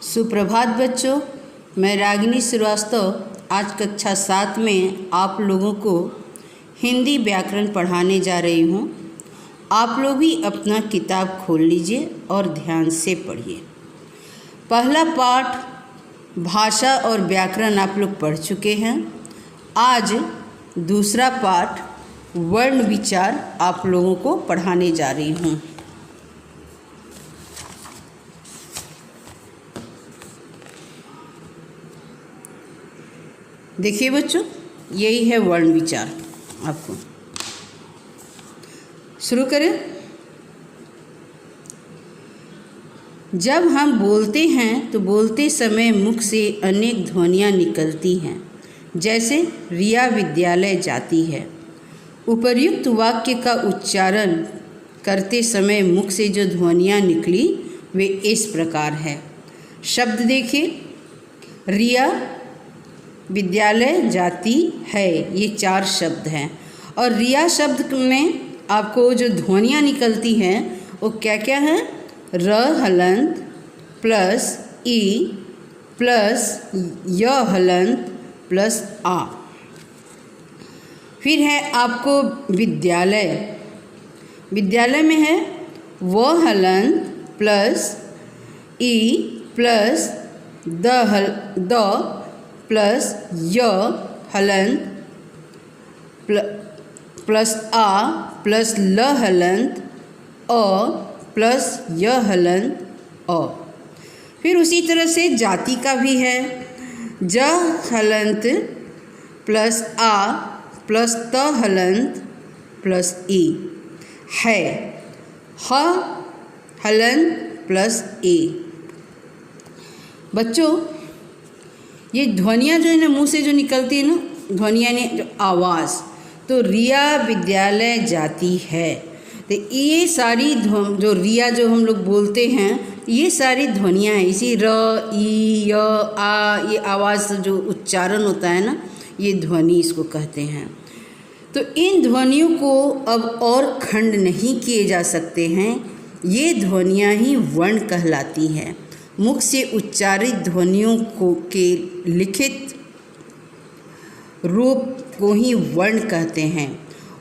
सुप्रभात बच्चों, मैं रागिनी श्रीवास्तव आज कक्षा 7 में आप लोगों को हिंदी व्याकरण पढ़ाने जा रही हूँ। आप लोग भी अपना किताब खोल लीजिए और ध्यान से पढ़िए। पहला पाठ भाषा और व्याकरण आप लोग पढ़ चुके हैं। आज दूसरा पाठ वर्ण विचार आप लोगों को पढ़ाने जा रही हूँ। देखिए बच्चों, यही है वर्ण विचार। आपको शुरू करें। जब हम बोलते हैं तो बोलते समय मुख से अनेक ध्वनियाँ निकलती हैं, जैसे रिया विद्यालय जाती है। उपर्युक्त वाक्य का उच्चारण करते समय मुख से जो ध्वनियाँ निकली वे इस प्रकार है। शब्द देखिए, रिया विद्यालय जाती है, ये 4 शब्द हैं। और रिया शब्द में आपको जो ध्वनियाँ निकलती हैं वो क्या क्या हैं? र हलंत प्लस ई प्लस य हलंत प्लस आ। फिर है आपको विद्यालय। विद्यालय में है व हलंत प्लस ई प्लस द प्लस य हलंत प्लस आ प्लस ल हलंत अ प्लस य हलंत अ। फिर उसी तरह से जाति का भी है ज हलंत प्लस आ प्लस त हलंत प्लस ई है ह हलंत प्लस ए। बच्चों, ये ध्वनियाँ जो है ना मुंह से जो निकलती है ना, ध्वनियाँ ने जो आवाज़, तो रिया विद्यालय जाती है। तो ये सारी जो रिया जो हम लोग बोलते हैं, ये सारी ध्वनियाँ हैं। इसी र ई य आ, ये आवाज़ जो उच्चारण होता है ना, ये ध्वनि इसको कहते हैं। तो इन ध्वनियों को अब और खंड नहीं किए जा सकते हैं। ये ध्वनियाँ ही वर्ण कहलाती हैं। मुख से उच्चारित ध्वनियों को के लिखित रूप को ही वर्ण कहते हैं।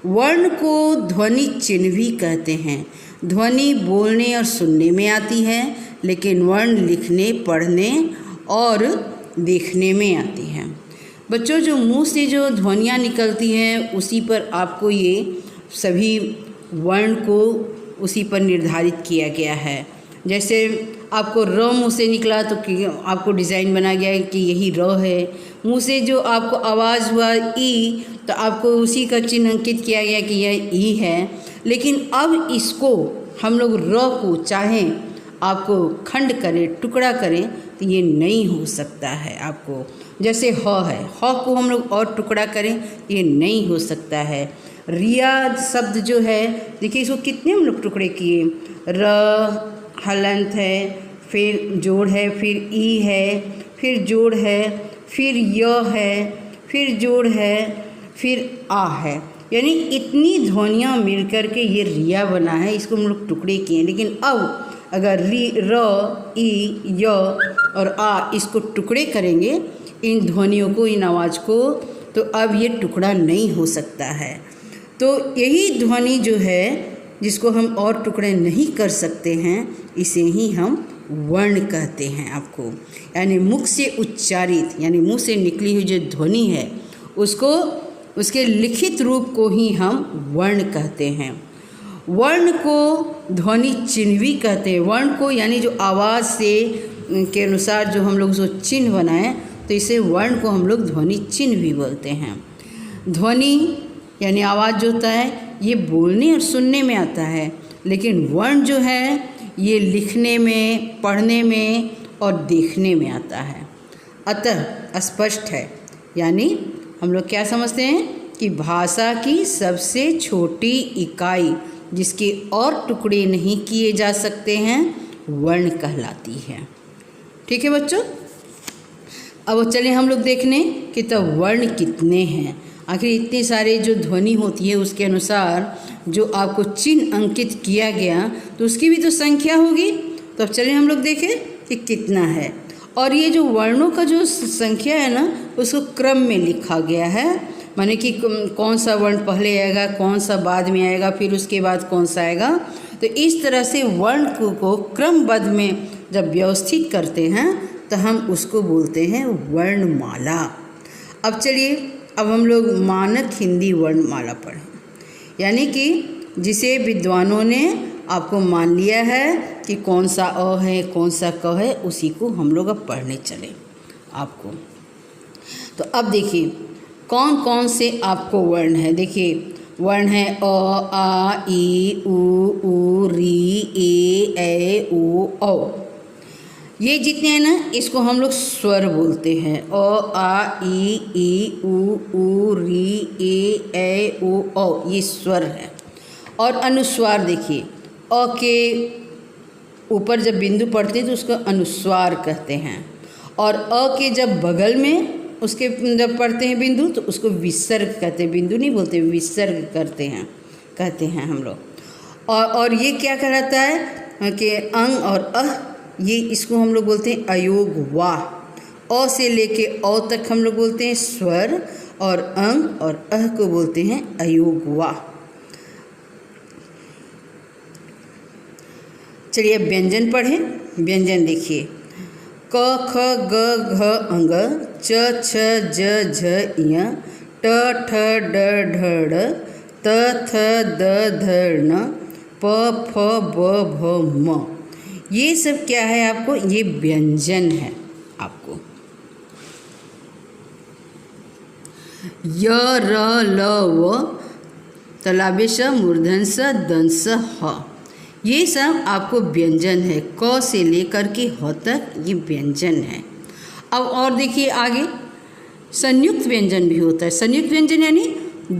वर्ण को ध्वनि चिन्ह भी कहते हैं। ध्वनि बोलने और सुनने में आती है, लेकिन वर्ण लिखने, पढ़ने और देखने में आती है। बच्चों, जो मुंह से जो ध्वनियाँ निकलती हैं उसी पर आपको ये सभी वर्ण को उसी पर निर्धारित किया गया है। जैसे आपको र मुँह से निकला तो आपको डिज़ाइन बना गया है कि यही र है। मुँह से जो आपको आवाज़ हुआ ई, तो आपको उसी का चिन्ह अंकित किया गया कि यह ई है। लेकिन अब इसको हम लोग र को चाहें आपको खंड करें, टुकड़ा करें, तो ये नहीं हो सकता है। आपको जैसे ह है, ह को हम लोग और टुकड़ा करें, ये नहीं हो सकता है। रिया शब्द जो है, देखिए इसको कितने हम लोग टुकड़े किए। र हलंत है, फिर जोड़ है, फिर ई है, फिर जोड़ है, फिर य है, फिर जोड़ है, फिर आ है। यानी इतनी ध्वनियाँ मिलकर के ये रिया बना है। इसको हम लोग टुकड़े किए। लेकिन अब अगर र ई य और आ इसको टुकड़े करेंगे, इन ध्वनियों को, इन आवाज़ को, तो अब ये टुकड़ा नहीं हो सकता है। तो यही ध्वनि जो है जिसको हम और टुकड़े नहीं कर सकते हैं, इसे ही हम वर्ण कहते हैं आपको। यानी मुख से उच्चारित, यानी मुंह से निकली हुई जो ध्वनि है उसको, उसके लिखित रूप को ही हम वर्ण कहते हैं। वर्ण को ध्वनि चिन्ह भी कहते हैं। वर्ण को यानी जो आवाज़ से के अनुसार जो हम लोग जो चिन्ह बनाएं, तो इसे वर्ण को हम लोग ध्वनि चिन्ह भी बोलते हैं। ध्वनि यानी आवाज़ जो होता है ये बोलने और सुनने में आता है, लेकिन वर्ण जो है ये लिखने में, पढ़ने में और देखने में आता है। अतः स्पष्ट है, यानी हम लोग क्या समझते हैं कि भाषा की सबसे छोटी इकाई जिसके और टुकड़े नहीं किए जा सकते हैं, वर्ण कहलाती है। ठीक है बच्चों, अब चलें हम लोग देखने कि तब वर्ण कितने हैं। आखिर इतने सारे जो ध्वनि होती है उसके अनुसार जो आपको चिन्ह अंकित किया गया, तो उसकी भी तो संख्या होगी। तो अब चलिए हम लोग देखें कि कितना है। और ये जो वर्णों का जो संख्या है ना, उसको क्रम में लिखा गया है, माने कि कौन सा वर्ण पहले आएगा, कौन सा बाद में आएगा, फिर उसके बाद कौन सा आएगा। तो इस तरह से वर्ण को क्रमबद्ध में जब व्यवस्थित करते हैं तो हम उसको बोलते हैं वर्णमाला। अब चलिए, अब हम लोग मानक हिंदी वर्णमाला पढ़ें, यानी कि जिसे विद्वानों ने आपको मान लिया है कि कौन सा अ है, कौन सा क है, उसी को हम लोग अब पढ़ने चले आपको। तो अब देखिए कौन कौन से आपको वर्ण है। देखिए वर्ण है अ, आ, ई, उ, री, ए, ओ, औ। ये जितने हैं ना, इसको हम लोग स्वर बोलते हैं। अ, आ, ई, उ, री, ए, ओ, औ, ये स्वर है। और अनुस्वार देखिए, अ के ऊपर जब बिंदु पड़ते हैं तो उसको अनुस्वार कहते हैं, और अ के जब बगल में उसके जब पढ़ते हैं बिंदु तो उसको विसर्ग कहते हैं। बिंदु नहीं बोलते, विसर्ग कहते हैं हम लोग। और ये क्या कहलाता है कि अंग और अह, ये इसको हम लोग बोलते हैं अयोग वाह। अ से लेके औ तक हम लोग बोलते हैं स्वर, और अंग और अह को बोलते हैं अयोग वाह। चलिए अब व्यंजन पढ़ें। व्यंजन देखिए, क, ख, ग, घ, अंग, च, छ, ज, झ, ञ, ट, ठ, ड, ढ, ढ, त, थ, द, ध, न, प, फ, ब, भ, म। ये सब क्या है आपको, ये व्यंजन है आपको। य, र, ल, व, तलाबे श, मूर्धन स, दंस ह, ये सब आपको व्यंजन है। क से लेकर के ह तक ये व्यंजन है। अब और देखिए आगे संयुक्त व्यंजन भी होता है। संयुक्त व्यंजन यानी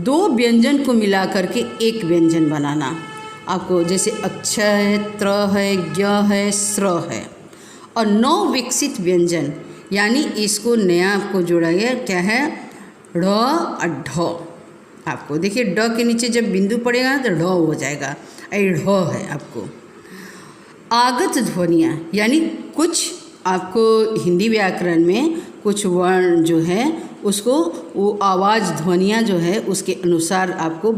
दो व्यंजन को मिला करके एक व्यंजन बनाना आपको, जैसे अक्ष है, त्र है, ज्ञ है, स्र है। और नौ विकसित व्यंजन यानी इसको नया आपको जोड़ा गया, क्या है, ढ और ढ। आपको देखिए ड के नीचे जब बिंदु पड़ेगा तो ढ हो जाएगा, ढ है आपको। आगत ध्वनियाँ यानी कुछ आपको हिंदी व्याकरण में कुछ वर्ण जो है उसको वो आवाज़ ध्वनियाँ जो है उसके अनुसार आपको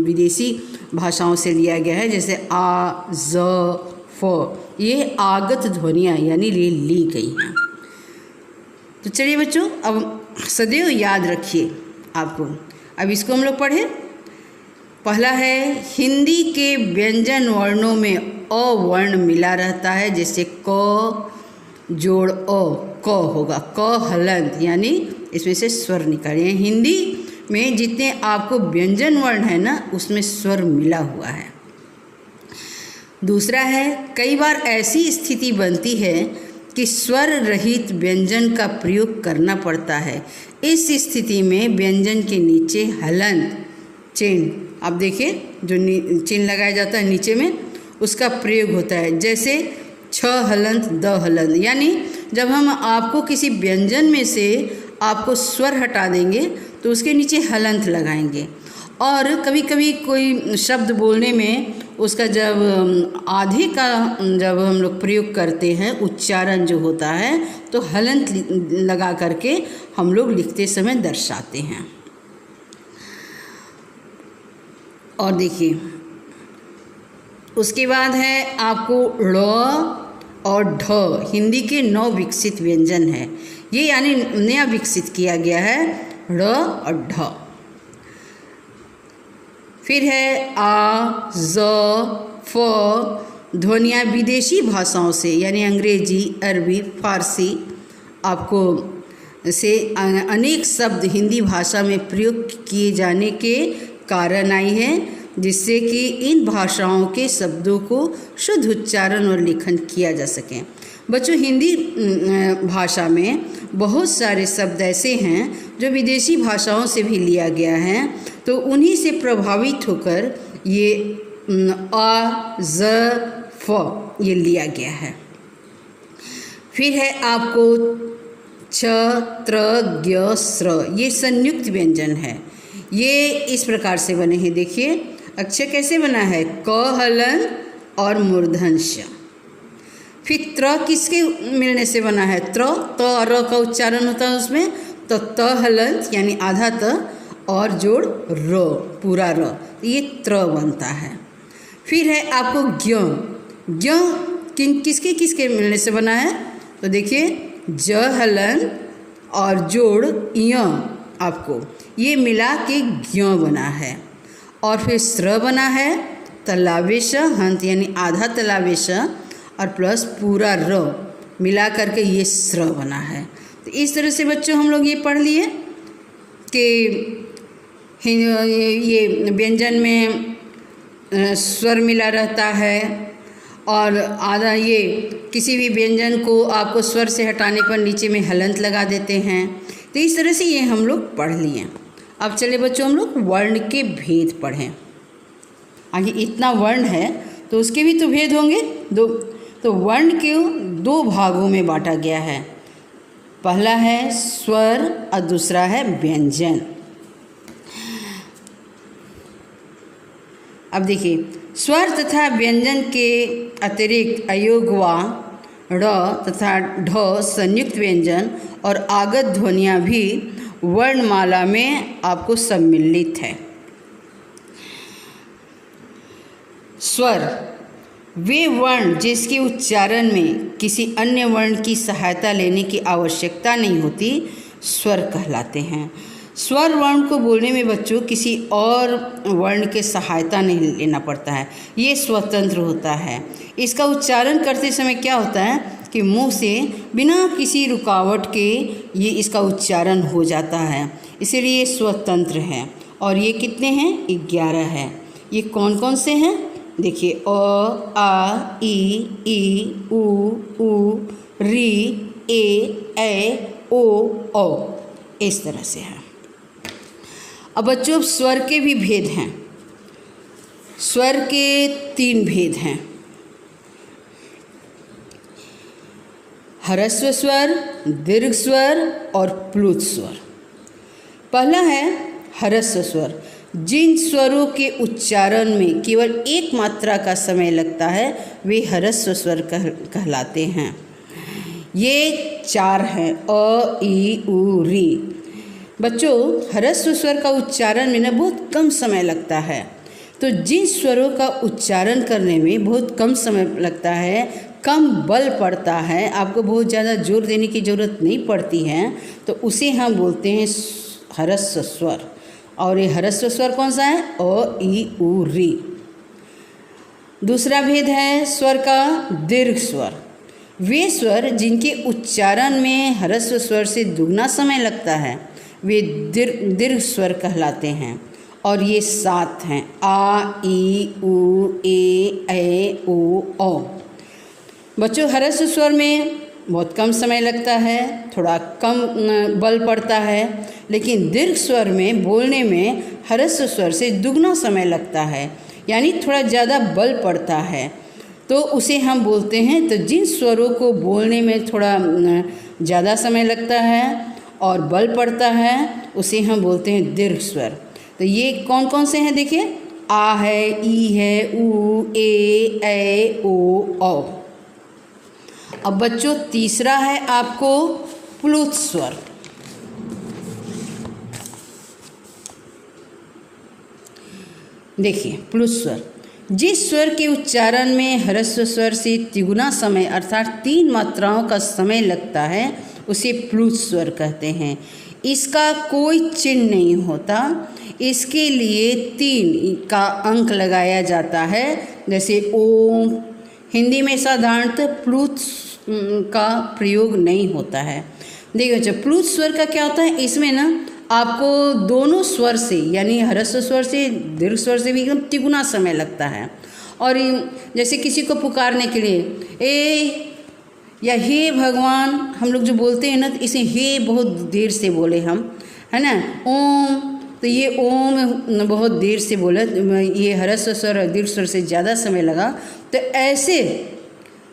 विदेशी भाषाओं से लिया गया है, जैसे आ, ज, फ, ये आगत ध्वनियाँ यानी ये ली गई हैं। तो चलिए बच्चों, अब सदैव याद रखिए आपको। अब इसको हम लोग पढ़ें। पहला है, हिंदी के व्यंजन वर्णों में अ वर्ण मिला रहता है, जैसे क जोड़ अ, क होगा, क हलंत, यानी इसमें से स्वर निकालिए। हिंदी में जितने आपको व्यंजन वर्ण है ना, उसमें स्वर मिला हुआ है। दूसरा है, कई बार ऐसी स्थिति बनती है कि स्वर रहित व्यंजन का प्रयोग करना पड़ता है। इस स्थिति में व्यंजन के नीचे हलंत चिन्ह, आप देखिए जो चिन्ह लगाया जाता है नीचे में, उसका प्रयोग होता है। जैसे छ हलंत, द हलंत, यानी जब हम आपको किसी व्यंजन में से आपको स्वर हटा देंगे तो उसके नीचे हलंत लगाएंगे। और कभी कभी कोई शब्द बोलने में उसका जब आधे का जब हम लोग प्रयोग करते हैं, उच्चारण जो होता है, तो हलंत लगा करके हम लोग लिखते समय दर्शाते हैं। और देखिए उसके बाद है आपको ड़ और ढ, हिंदी के 9 विकसित व्यंजन है। ये यानी नया विकसित किया गया है, ड़ और ढ। फिर है आ, ज, फ, ध्वनियाँ विदेशी भाषाओं से यानी अंग्रेजी, अरबी, फारसी आपको से अनेक शब्द हिंदी भाषा में प्रयोग किए जाने के कारण आई है, जिससे कि इन भाषाओं के शब्दों को शुद्ध उच्चारण और लेखन किया जा सके। बच्चों, हिंदी भाषा में बहुत सारे शब्द ऐसे हैं जो विदेशी भाषाओं से भी लिया गया है, तो उन्हीं से प्रभावित होकर ये आ, ज, फ ये लिया गया है। फिर है आपको छ, त्र, ज्ञ, स्र, ये संयुक्त व्यंजन है। ये इस प्रकार से बने हैं। देखिए अक्षर कैसे बना है, क हलन और मूर्धन्य। फिर त्र किसके मिलने से बना है? त्र, त र का उच्चारण होता है उसमें, तो त हलंत यानी आधा त और जोड़ र, पूरा र, ये त्र बनता है। फिर है आपको ज्ञ। ज्ञ किसके किसके मिलने से बना है? तो देखिए ज हलन और जोड़ य, आपको ये मिला के ज्ञ बना है। और फिर स्र बना है, तलावेश हंत यानी आधा तलावेश और प्लस पूरा र मिला करके ये स्र बना है। तो इस तरह से बच्चों हम लोग ये पढ़ लिए कि ये व्यंजन में स्वर मिला रहता है और आधा ये किसी भी व्यंजन को आपको स्वर से हटाने पर नीचे में हलंत लगा देते हैं। तो इस तरह से ये हम लोग पढ़ लिए। अब चलिए बच्चों हम लोग वर्ण के भेद पढ़ें। आगे इतना वर्ण है तो उसके भी तो भेद होंगे दो। तो वर्ण के दो भागों में बांटा गया है, पहला है स्वर और दूसरा है व्यंजन। अब देखिए स्वर तथा व्यंजन के अतिरिक्त अयोगवा ड़ तथा ढ संयुक्त व्यंजन और आगत ध्वनियाँ भी वर्णमाला में आपको सम्मिलित है। स्वर वे वर्ण जिसके उच्चारण में किसी अन्य वर्ण की सहायता लेने की आवश्यकता नहीं होती, स्वर कहलाते हैं। स्वर वर्ण को बोलने में बच्चों किसी और वर्ण के सहायता नहीं लेना पड़ता है, ये स्वतंत्र होता है। इसका उच्चारण करते समय क्या होता है कि मुंह से बिना किसी रुकावट के ये इसका उच्चारण हो जाता है, इसीलिए ये स्वतंत्र है। और ये कितने हैं? 11 हैं। ये कौन कौन से हैं? देखिए अ, आ, ई, उ, री, ए, ओ, इस तरह से है। अब बच्चों अब स्वर के भी भेद हैं। स्वर के 3 भेद हैं, ह्रस्व स्वर, दीर्घ स्वर और प्लुत स्वर। पहला है ह्रस्व स्वर। जिन स्वरों के उच्चारण में केवल एक मात्रा का समय लगता है वे ह्रस्व स्वर कहलाते हैं। ये 4 हैं अ, ई, उ, री। बच्चों ह्रस्व स्वर का उच्चारण में ना बहुत कम समय लगता है, तो जिन स्वरों का उच्चारण करने में बहुत कम समय लगता है, कम बल पड़ता है, आपको बहुत ज़्यादा जोर देने की ज़रूरत नहीं पड़ती है, तो उसे हम बोलते हैं ह्रस्व स्वर। और ये ह्रस्व स्वर कौन सा है? अ, ई, उ, री। दूसरा भेद है स्वर का दीर्घ स्वर। वे स्वर जिनके उच्चारण में ह्रस्व स्वर से दुगना समय लगता है वे दीर्घ स्वर कहलाते हैं। और ये 7 हैं आ, ई, उ, ए, ओ, औ। बच्चों ह्रस्व स्वर में बहुत कम समय लगता है, थोड़ा कम बल पड़ता है, लेकिन दीर्घ स्वर में बोलने में ह्रस्व स्वर से दुगना समय लगता है, यानी थोड़ा ज़्यादा बल पड़ता है, तो उसे हम बोलते हैं। तो जिन स्वरों को बोलने में थोड़ा ज़्यादा समय लगता है और बल पड़ता है उसे हम बोलते हैं दीर्घ स्वर। तो ये कौन कौन से हैं? देखिए आ है, ई है, उ, ए, ओ, औ। अब बच्चों तीसरा है आपको प्लुत स्वर। देखिए प्लुत स्वर जिस स्वर के उच्चारण में ह्रस्व स्वर से तिगुना समय अर्थात 3 मात्राओं का समय लगता है उसे प्लुत स्वर कहते हैं। इसका कोई चिन्ह नहीं होता, इसके लिए 3 का अंक लगाया जाता है। जैसे ओम, हिंदी में साधारणतः प्लुत का प्रयोग नहीं होता है। देखिए बच्चों प्लुत स्वर का क्या होता है, इसमें ना आपको दोनों स्वर से यानी ह्रस्व स्वर से दीर्घ स्वर से भी एकदम तिगुना समय लगता है। और जैसे किसी को पुकारने के लिए ए या हे भगवान हम लोग जो बोलते हैं ना, तो इसे हे बहुत देर से बोले हम, है ना। ओम, तो ये ओम बहुत देर से बोला, ये ह्रस्व स्वर और दीर्घ स्वर से ज़्यादा समय लगा। तो ऐसे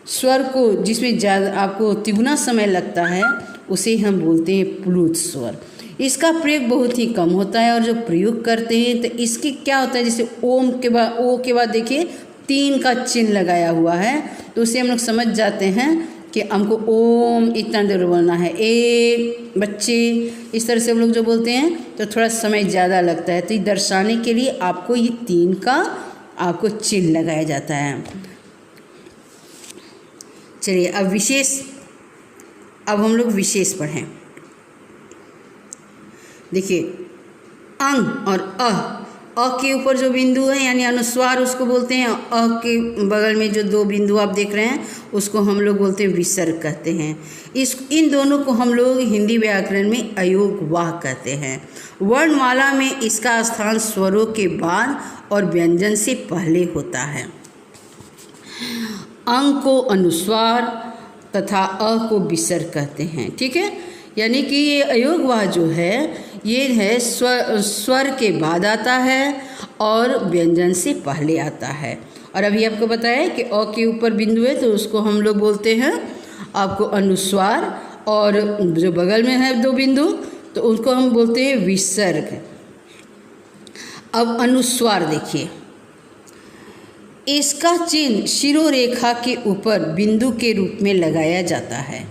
स्वर को जिसमें ज़्यादा आपको तिगुना समय लगता है उसे हम बोलते हैं प्लुत स्वर। इसका प्रयोग बहुत ही कम होता है और जो प्रयोग करते हैं तो इसके क्या होता है, जैसे ओम के बाद ओ के बाद देखिए 3 का चिन्ह लगाया हुआ है, तो उससे हम लोग समझ जाते हैं कि हमको ओम इतना देर बोलना है, ए बच्चे, इस तरह से हम लोग जो बोलते हैं तो थोड़ा समय ज़्यादा लगता है। तो ये दर्शाने के लिए आपको ये 3 का आपको चिन्ह लगाया जाता है। चलिए अब हम लोग विशेष पढ़ें। देखिए अंग और अ के ऊपर जो बिंदु है यानी अनुस्वार उसको बोलते हैं। अ के बगल में जो 2 बिंदु आप देख रहे हैं उसको हम लोग बोलते हैं विसर्ग कहते हैं। इन दोनों को हम लोग हिंदी व्याकरण में अयोगवाह कहते हैं। वर्णमाला में इसका स्थान स्वरों के बाद और व्यंजन से पहले होता है। अंग को अनुस्वार तथा अ को विसर्ग कहते हैं। ठीक है, यानी कि ये अयोगवाह जो है ये है स्वर के बाद आता है और व्यंजन से पहले आता है। और अभी आपको बताया कि अ के ऊपर बिंदु है तो उसको हम लोग बोलते हैं आपको अनुस्वार, और जो बगल में है 2 बिंदु तो उनको हम बोलते हैं विसर्ग। अब अनुस्वार देखिए, इसका चिन्ह शिरोरेखा के ऊपर बिंदु के रूप में लगाया जाता है।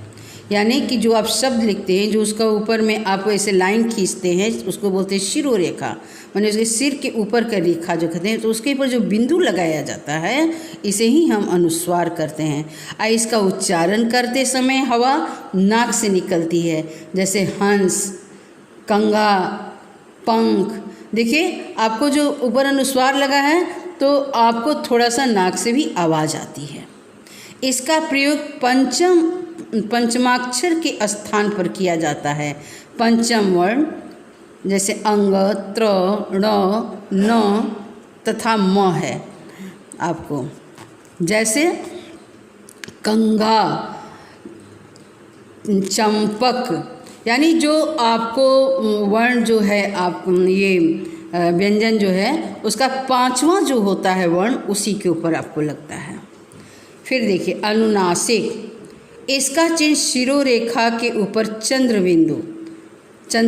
यानी कि जो आप शब्द लिखते हैं, जो उसका ऊपर में आप ऐसे लाइन खींचते हैं उसको बोलते हैं शिरोरेखा, माने उसके सिर के ऊपर का रेखा जो कहते हैं, तो उसके ऊपर जो बिंदु लगाया जाता है इसे ही हम अनुस्वार करते हैं। इसका उच्चारण करते समय हवा नाक से निकलती है, जैसे हंस, कंगा, पंख। देखिए आपको जो ऊपर अनुस्वार लगा है तो आपको थोड़ा सा नाक से भी आवाज़ आती है। इसका प्रयोग पंचमाक्षर के स्थान पर किया जाता है। पंचम वर्ण जैसे अंग, त्र, ण, न तथा म है आपको, जैसे कंघा, चंपक, यानी जो आपको वर्ण जो है आप ये व्यंजन जो है उसका 5वां जो होता है वर्ण उसी के ऊपर आपको लगता है। फिर देखिए अनुनासिक, इसका चिन्ह शिरोरेखा के ऊपर चंद्र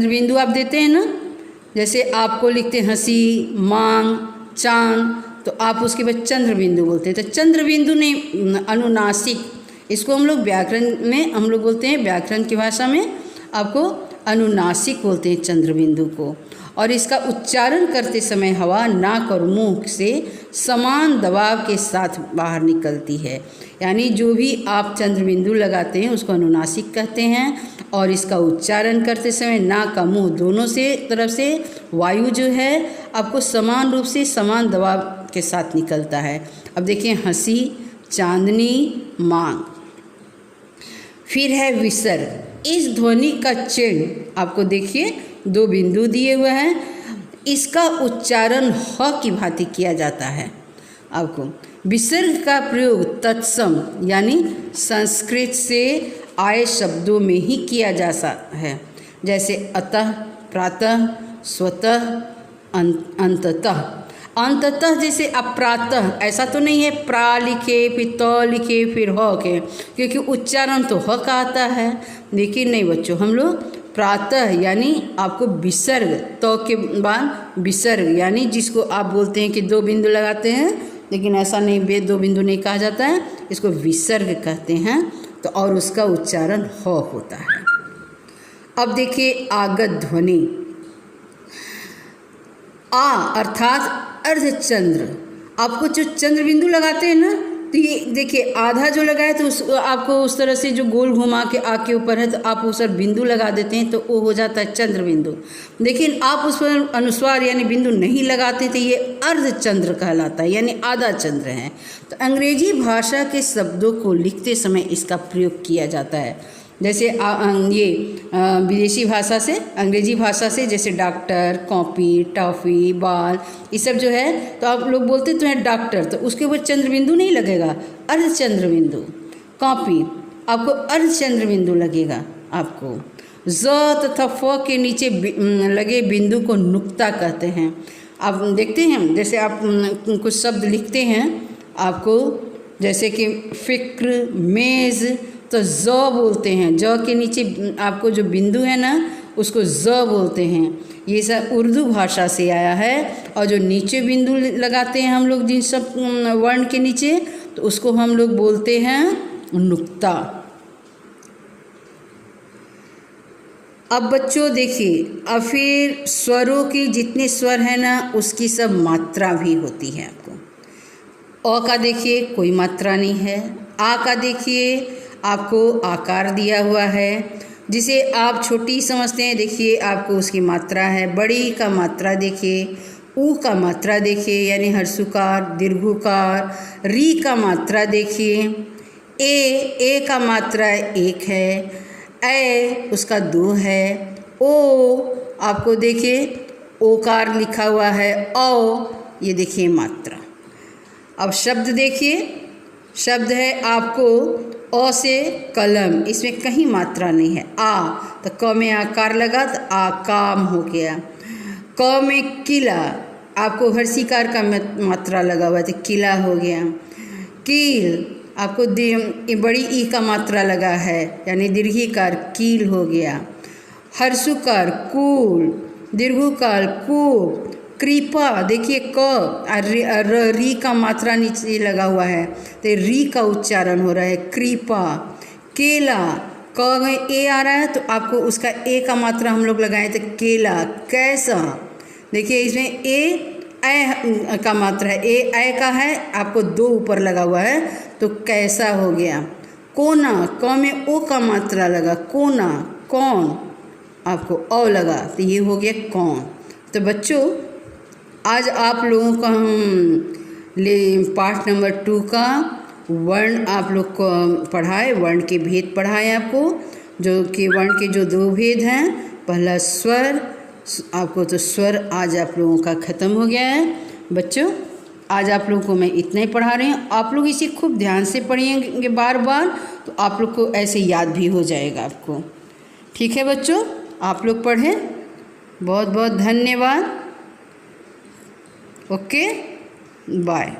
बिंदु आप देते हैं ना, जैसे आपको लिखते हैं हंसी, मांग, चांद, तो आप उसके बाद चंद्र बिंदु बोलते हैं। तो चंद्र बिंदु नहीं, अनुनासिक, इसको हम लोग व्याकरण में हम लोग बोलते हैं, व्याकरण की भाषा में आपको अनुनासिक बोलते हैं चंद्र बिंदु को। और इसका उच्चारण करते समय हवा नाक और मुंह से समान दबाव के साथ बाहर निकलती है। यानी जो भी आप चंद्र बिंदु लगाते हैं उसको अनुनासिक कहते हैं। और इसका उच्चारण करते समय नाक का मुंह दोनों से तरफ से वायु जो है आपको समान रूप से समान दबाव के साथ निकलता है। अब देखिए हंसी, चांदनी, मांग। फिर है विसर्ग। इस ध्वनि का चिन्ह आपको देखिए 2 बिंदु दिए हुए हैं, इसका उच्चारण ह की भांति किया जाता है। आपको विसर्ग का प्रयोग तत्सम यानी संस्कृत से आए शब्दों में ही किया जा सकता है, जैसे अतः, प्रातः, स्वतः, अंततः। अंततः जैसे अप्रातः, ऐसा तो नहीं है प्रा लिखे फिर त लिखे फिर ह के, क्योंकि उच्चारण तो ह का आता है। लेकिन नहीं बच्चों, हम लोग प्रातः यानी आपको विसर्ग, तो के बाद विसर्ग, यानी जिसको आप बोलते हैं कि 2 बिंदु लगाते हैं, लेकिन ऐसा नहीं, 2 बिंदु नहीं कहा जाता है, इसको विसर्ग कहते हैं। तो और उसका उच्चारण ह होता है। अब देखिए आगत ध्वनि। आ अर्थात अर्धचंद्र, आपको जो चंद्र बिंदु लगाते हैं ना, तो ये देखिए आधा जो लगाए तो आपको उस तरह से जो गोल घुमा के आ के ऊपर है तो आप उस पर बिंदु लगा देते हैं तो वो हो जाता है चंद्र बिंदु। लेकिन आप उस पर अनुस्वार यानी बिंदु नहीं लगाते तो ये अर्धचंद्र कहलाता है, यानी आधा चंद्र है। तो अंग्रेजी भाषा के शब्दों को लिखते समय इसका प्रयोग किया जाता है। जैसे ये विदेशी भाषा से, अंग्रेजी भाषा से, जैसे डॉक्टर, कॉपी, टॉफ़ी, बाल, ये सब जो है तो आप लोग बोलते तो हैं डॉक्टर, तो उसके ऊपर चंद्र बिंदु नहीं लगेगा, अर्धचंद्र बिंदु। कॉपी आपको अर्धचंद्र बिंदु लगेगा। आपको ज तथा फ के नीचे लगे बिंदु को नुक्ता कहते हैं। आप देखते हैं जैसे आप कुछ शब्द लिखते हैं आपको, जैसे कि फ़िक्र, मेज़, तो ज बोलते हैं, ज के नीचे आपको जो बिंदु है ना उसको ज बोलते हैं। ये सब उर्दू भाषा से आया है। और जो नीचे बिंदु लगाते हैं हम लोग जिन सब वर्ण के नीचे, तो उसको हम लोग बोलते हैं नुक्ता। अब बच्चों देखिए, अब फिर स्वरों के जितने स्वर हैं ना, उसकी सब मात्रा भी होती है। आपको अ का देखिए कोई मात्रा नहीं है। आ का देखिए आपको आकार दिया हुआ है, जिसे आप छोटी समझते हैं। देखिए आपको उसकी मात्रा है। बड़ी का मात्रा देखिए, ऊ का मात्रा देखिए यानी हर्षुकार दीर्घुकार। री का मात्रा देखिए, ए का मात्रा एक है। ए उसका दो है। ओ आपको देखिए ओकार लिखा हुआ है। औ ये देखिए मात्रा। अब शब्द देखिए, शब्द है आपको अ से कलम, इसमें कहीं मात्रा नहीं है। आ तो क में आकार लगा तो आ काम हो गया। क में किला, आपको हर्षिकार का मात्रा लगा हुआ तो किला हो गया। कील आपको बड़ी ई का मात्रा लगा है यानी दीर्घिकार कील हो गया। हर्षुकार कूल, दीर्घुकार कूप। कृपा देखिए क री का मात्रा नीचे लगा हुआ है तो री का उच्चारण हो रहा है कृपा। केला क में ए आ रहा है तो आपको उसका ए का मात्रा हम लोग लगाए तो केला। कैसा देखिए इसमें ए का मात्रा है, ए का है, आपको दो ऊपर लगा हुआ है तो कैसा हो गया। कोना क में ओ का मात्रा लगा, कोना कौन, आपको औ लगा तो ये हो गया कौन। तो बच्चों आज आप लोगों का हम पाठ नंबर 2 का वर्ण आप लोग को पढ़ाए, वर्ण के भेद पढ़ाए आपको, जो कि वर्ण के जो दो भेद हैं। पहला स्वर, आपको तो स्वर आज आप लोगों का ख़त्म हो गया है। बच्चों आज आप लोगों को मैं इतना ही पढ़ा रही हूँ। आप लोग इसे खूब ध्यान से पढ़ेंगे बार बार तो आप लोग को ऐसे याद भी हो जाएगा आपको। ठीक है बच्चों, आप लोग पढ़ें। बहुत बहुत धन्यवाद। Okay bye.